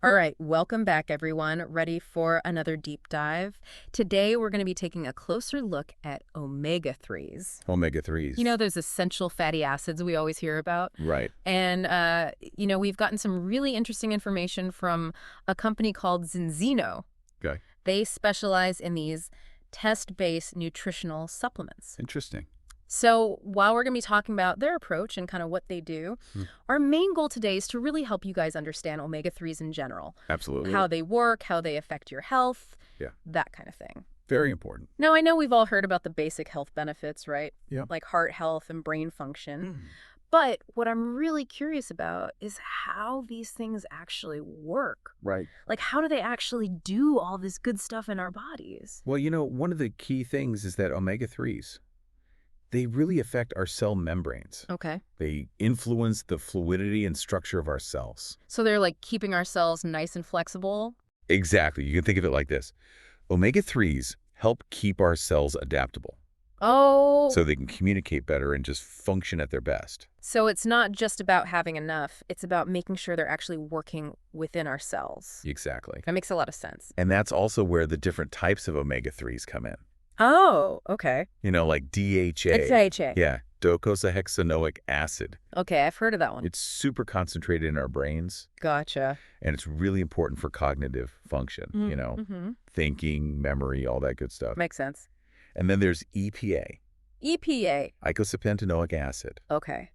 All right, welcome back, everyone. Ready for another deep dive? Today, we're going to be taking a closer look at omega-3s. Omega-3s. You know, those essential fatty acids we always hear about. Right. And, we've gotten some really interesting information from a company called ZinZino. Okay. They specialize in these test-based nutritional supplements. Interesting. So while we're going to be talking about their approach and kind of what they do, our main goal today is to really help you guys understand omega-3s in general. Absolutely. How they work, how they affect your health, Yeah. that kind of thing. Very important. Now, I know we've all heard about the basic health benefits, right? Yeah. Like heart health and brain function. But what I'm really curious about is how these things actually work. Right. Like, how do they actually do all this good stuff in our bodies? Well, one of the key things is that omega-3s, they really affect our cell membranes. Okay. They influence the fluidity and structure of our cells. So they're like keeping our cells nice and flexible? Exactly. You can think of it like this. Omega-3s help keep our cells adaptable Oh. so they can communicate better and just function at their best. So it's not just about having enough. It's about making sure they're actually working within our cells. Exactly. That makes a lot of sense. And that's also where the different types of omega-3s come in. Oh, okay. Like DHA. It's DHA. Yeah, docosahexaenoic acid. Okay, I've heard of that one. It's super concentrated in our brains, Gotcha. and it's really important for cognitive function, thinking, memory, all that good stuff. Makes sense. And then there's EPA, EPA. eicosapentaenoic acid, Okay.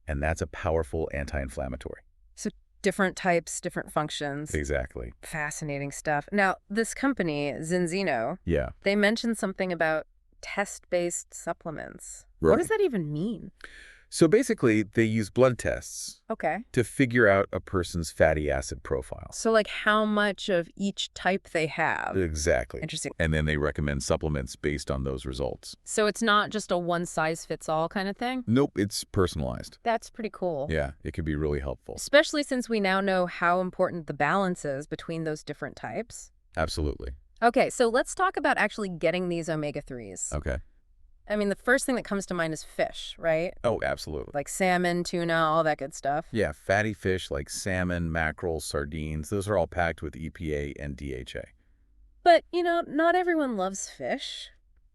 and that's a powerful anti-inflammatory. So different types, different functions. Exactly. Fascinating stuff. Now, this company, ZinZino, Yeah. they mentioned something about test-based supplements. Right. What does that even mean? So basically, they use blood tests Okay. to figure out a person's fatty acid profile. So like how much of each type they have. Exactly. Interesting. And then they recommend supplements based on those results. So it's not just a one-size-fits-all kind of thing? Nope, it's personalized. That's pretty cool. Yeah, it can be really helpful. Especially since we now know how important the balance is between those different types. Absolutely. Okay, so let's talk about actually getting these omega-3s. Okay. I mean, the first thing that comes to mind is fish, right? Oh, absolutely. Like salmon, tuna, all that good stuff. Yeah, fatty fish like salmon, mackerel, sardines, those are all packed with EPA and DHA. But, not everyone loves fish.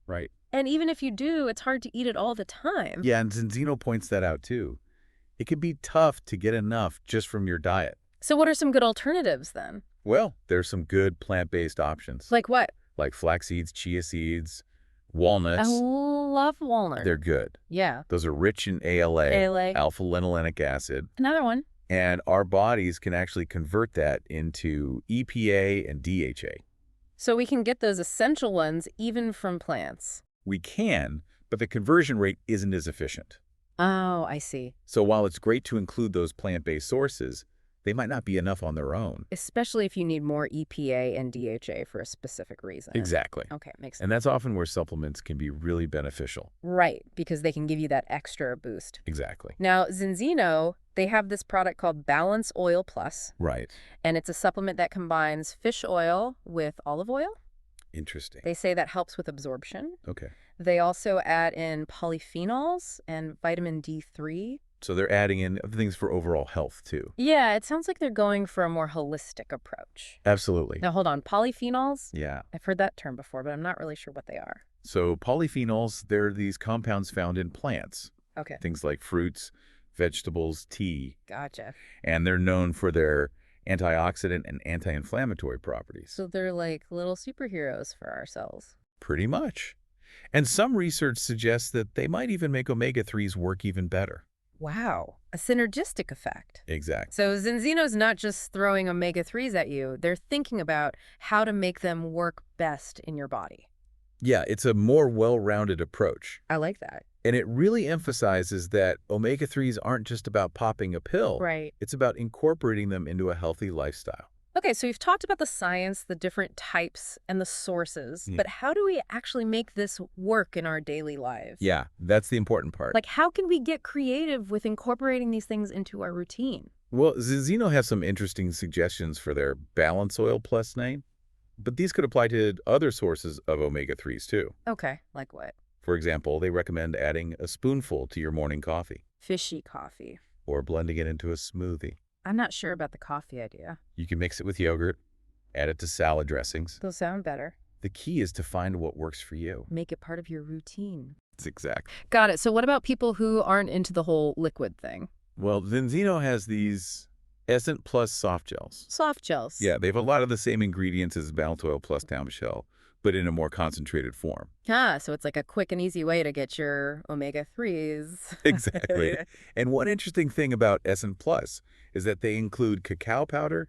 Right. And even if you do, it's hard to eat it all the time. Yeah, and ZinZino points that out too. It can be tough to get enough just from your diet. So what are some good alternatives then? Well, there's some good plant-based options. Like what? Like flax seeds, chia seeds, walnuts. I love walnut. They're good. Yeah. Those are rich in ALA, ALA. alpha-linolenic acid. Another one. And our bodies can actually convert that into EPA and DHA. So we can get those essential ones even from plants. We can, but the conversion rate isn't as efficient. Oh, I see. So while it's great to include those plant-based sources, they might not be enough on their own. Especially if you need more EPA and DHA for a specific reason. Exactly. Okay, makes sense. And that's often where supplements can be really beneficial. Right, because they can give you that extra boost. Exactly. Now, ZinZino, they have this product called Balance Oil Plus, Right. and it's a supplement that combines fish oil with olive oil. Interesting. They say that helps with absorption. Okay. They also add in polyphenols and vitamin D3. So they're adding in other things for overall health, too. Yeah, it sounds like they're going for a more holistic approach. Absolutely. Now, hold on. Polyphenols? Yeah. I've heard that term before, but I'm not really sure what they are. So polyphenols, they're these compounds found in plants. Okay. Things like fruits, vegetables, tea. Gotcha. And they're known for their antioxidant and anti-inflammatory properties. So they're like little superheroes for our cells. Pretty much. And some research suggests that they might even make omega-3s work even better. Wow. A synergistic effect. Exactly. So ZinZino's not just throwing omega-3s at you. They're thinking about how to make them work best in your body. Yeah, it's a more well-rounded approach. I like that. And it really emphasizes that omega-3s aren't just about popping a pill. Right. It's about incorporating them into a healthy lifestyle. Okay, so you've talked about the science, the different types, and the sources, but how do we actually make this work in our daily lives? Yeah, that's the important part. Like, how can we get creative with incorporating these things into our routine? Well, ZinZino has some interesting suggestions for their Balance Oil Plus name, but these could apply to other sources of omega-3s too. Okay, like what? For example, they recommend adding a spoonful to your morning coffee Fishy coffee. or blending it into a smoothie. I'm not sure about the coffee idea. You can mix it with yogurt, add it to salad dressings. Those sound better. The key is to find what works for you. Make it part of your routine. That's exact. Got it. So what about people who aren't into the whole liquid thing? Well, ZinZino has these Essent Plus soft gels. Soft gels. Yeah, they have a lot of the same ingredients as Balance Oil Plus Bombshell, but in a more concentrated form. Ah, so it's like a quick and easy way to get your omega-3s. Exactly. And one interesting thing about Essent Plus is that they include cacao powder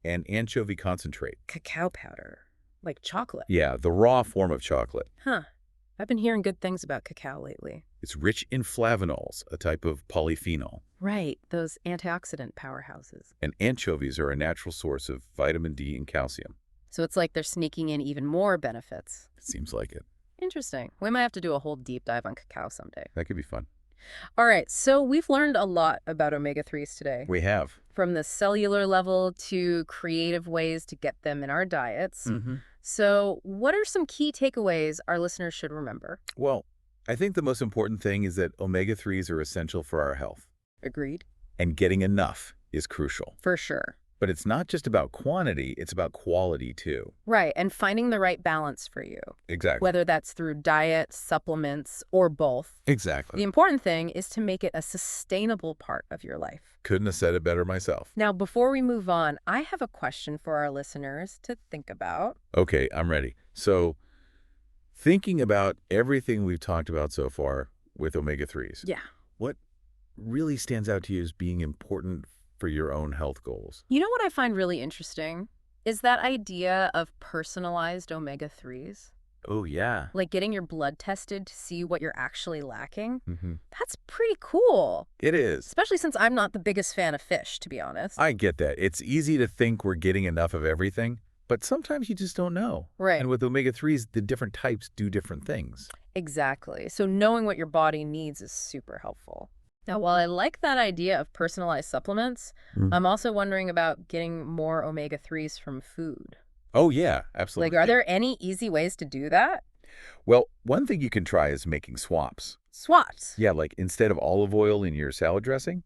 and anchovy concentrate. Cacao powder. Like chocolate. Yeah, the raw form of chocolate. Huh. I've been hearing good things about cacao lately. It's rich in flavanols, a type of polyphenol. Right, those antioxidant powerhouses. And anchovies are a natural source of vitamin D and calcium. So it's like they're sneaking in even more benefits. It seems like it. Interesting. We might have to do a whole deep dive on cacao someday. That could be fun. All right, so we've learned a lot about omega-3s today. We have. From the cellular level to creative ways to get them in our diets. Mm-hmm. So what are some key takeaways our listeners should remember? Well, I think the most important thing is that omega-3s are essential for our health. Agreed? And getting enough is crucial. For sure. But it's not just about quantity, it's about quality too. Right, and finding the right balance for you. Exactly. Whether that's through diet, supplements, or both. Exactly. The important thing is to make it a sustainable part of your life. Couldn't have said it better myself. Now, before we move on, I have a question for our listeners to think about. Okay, I'm ready. So, thinking about everything we've talked about so far with omega-3s. Yeah. What really stands out to you as being important for your own health goals? You know what I find really interesting is that idea of personalized omega-3s. Oh, yeah. Like getting your blood tested to see what you're actually lacking. Mm-hmm. That's pretty cool. It is. Especially since I'm not the biggest fan of fish, to be honest. I get that. It's easy to think we're getting enough of everything, but sometimes you just don't know. Right. And with omega-3s, the different types do different things. Exactly. So knowing what your body needs is super helpful. Now, while I like that idea of personalized supplements, I'm also wondering about getting more omega-3s from food. Oh, yeah, absolutely. Like, are there any easy ways to do that? Well, one thing you can try is making swaps. Swaps? Yeah, like instead of olive oil in your salad dressing,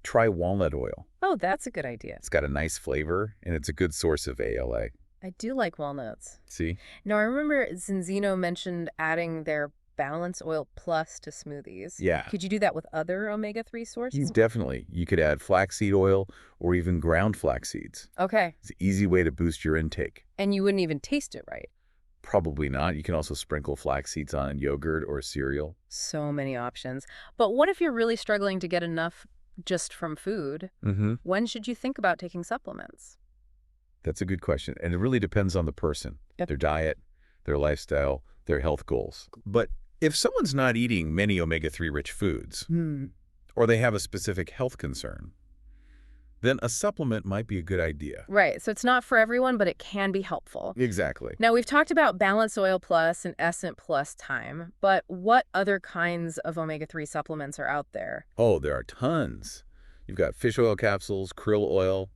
try walnut oil. Oh, that's a good idea. It's got a nice flavor, and it's a good source of ALA. I do like walnuts. See? Now, I remember ZinZino mentioned adding their Balance Oil Plus to smoothies. Yeah. Could you do that with other omega-3 sources? Definitely. You could add flaxseed oil or even ground flax seeds. Okay. It's an easy way to boost your intake. And you wouldn't even taste it, right? Probably not. You can also sprinkle flax seeds on yogurt or cereal. So many options. But what if you're really struggling to get enough just from food? Mm-hmm. When should you think about taking supplements? That's a good question. And it really depends on the person, their diet, their lifestyle, their health goals. But if someone's not eating many omega-3 rich foods, or they have a specific health concern, then a supplement might be a good idea. Right. So it's not for everyone, but it can be helpful. Exactly. Now, we've talked about Balance Oil Plus and Essent Plus time, but what other kinds of omega-3 supplements are out there? Oh, there are tons. You've got fish oil capsules, krill oil,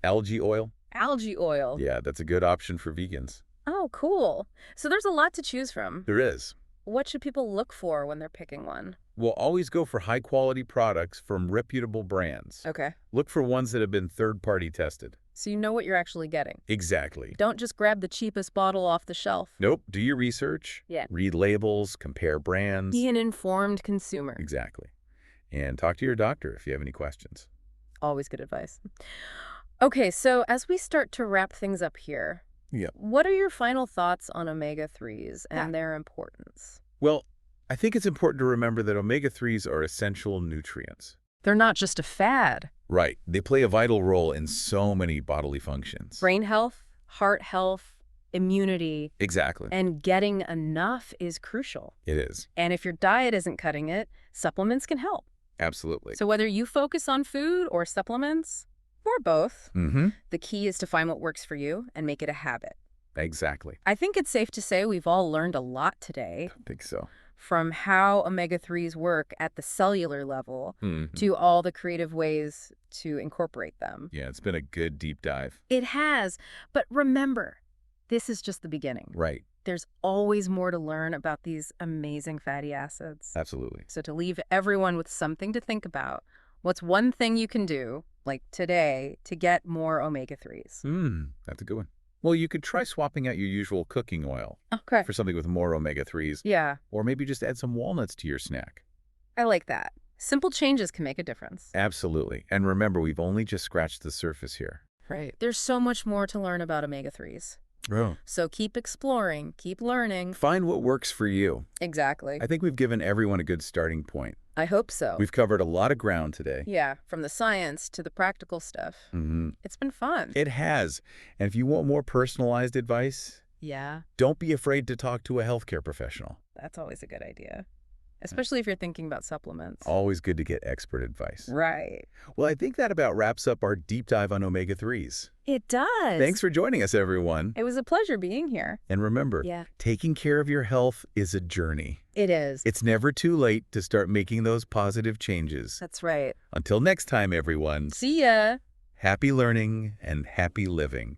algae oil. Algae oil. Yeah, that's a good option for vegans. Oh, cool. So there's a lot to choose from. There is. What should people look for when they're picking one? We'll always go for high-quality products from reputable brands. Okay. Look for ones that have been third-party tested. So you know what you're actually getting. Exactly. Don't just grab the cheapest bottle off the shelf. Nope. Do your research. Yeah. Read labels, compare brands. Be an informed consumer. Exactly. And talk to your doctor if you have any questions. Always good advice. Okay, so as we start to wrap things up here, what are your final thoughts on omega-3s and their importance? Well, I think it's important to remember that omega-3s are essential nutrients. They're not just a fad. Right. They play a vital role in so many bodily functions. Brain health, heart health, immunity. Exactly. And getting enough is crucial. It is. And if your diet isn't cutting it, supplements can help. Absolutely. So whether you focus on food or supplements, or both, the key is to find what works for you and make it a habit. Exactly. I think it's safe to say we've all learned a lot today. I think so. From how omega-3s work at the cellular level to all the creative ways to incorporate them. Yeah, it's been a good deep dive. It has. But remember, this is just the beginning. Right. There's always more to learn about these amazing fatty acids. Absolutely. So to leave everyone with something to think about, what's one thing you can do, like today, to get more omega-3s? That's a good one. Well, you could try swapping out your usual cooking oil Okay. for something with more omega-3s. Yeah, Or maybe just add some walnuts to your snack. I like that. Simple changes can make a difference. Absolutely. And remember, we've only just scratched the surface here. Right. There's so much more to learn about omega-3s. Oh. So keep exploring, keep learning. Find what works for you. Exactly. I think we've given everyone a good starting point. I hope so. We've covered a lot of ground today. Yeah, from the science to the practical stuff. It's been fun. It has. And if you want more personalized advice, Yeah, don't be afraid to talk to a healthcare professional. that's always a good idea. Especially if you're thinking about supplements. Always good to get expert advice. Right. Well, I think that about wraps up our deep dive on omega-3s. It does. Thanks for joining us, everyone. It was a pleasure being here. And remember, taking care of your health is a journey. It is. It's never too late to start making those positive changes. That's right. Until next time, everyone, See ya. happy learning and happy living.